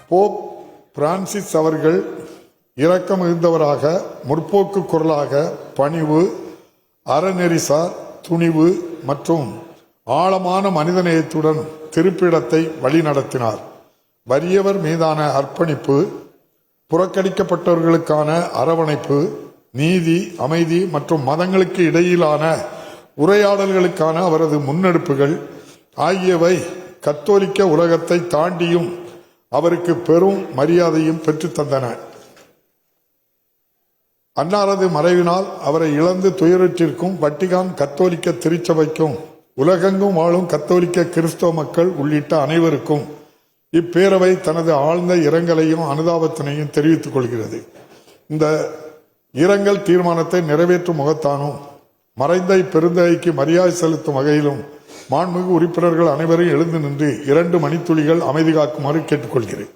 Pope Francis அவர்கள் இரக்கம் மிகுந்தவராக, முற்போக்கு குரலாக, பணிவு, அறநெறிசார் துணிவு மற்றும் ஆழமான மனிதநேயத்துடன் திருப்பிடத்தை வழிநடத்தினார். வறியவர் மீதான அர்ப்பணிப்பு, புறக்கணிக்கப்பட்டவர்களுக்கான அரவணைப்பு, நீதி, அமைதி மற்றும் மதங்களுக்கு இடையிலான உரையாடல்களுக்கான அவரது முன்னெடுப்புகள் ஆகியவை கத்தோலிக்க உலகத்தை தாண்டியும் அவருக்கு பெரும் மரியாதையும் பெற்றுத்தந்தன. அன்னாரது மறைவினால் அவரை இழந்து துயருற்றிருக்கும் வட்டிகான் கத்தோலிக்க திருச்சபைக்கும் உலகெங்கும் வாழும் கத்தோலிக்க கிறிஸ்தவ மக்கள் உள்ளிட்ட அனைவருக்கும் இப்பேரவை தனது ஆழ்ந்த இரங்கலையும் அனுதாபத்தினையும் தெரிவித்துக் கொள்கிறது. இந்த இரங்கல் தீர்மானத்தை நிறைவேற்றும் முகத்தானும் மறைந்த இப்பெருந்தகைக்கு மரியாதை செலுத்தும் வகையிலும் மாண்புமிகு உறுப்பினர்கள் அனைவரும் எழுந்து நின்று 2 மணித்துளிகள் அமைதி காக்குமாறு கேட்டுக்கொள்கிறேன்.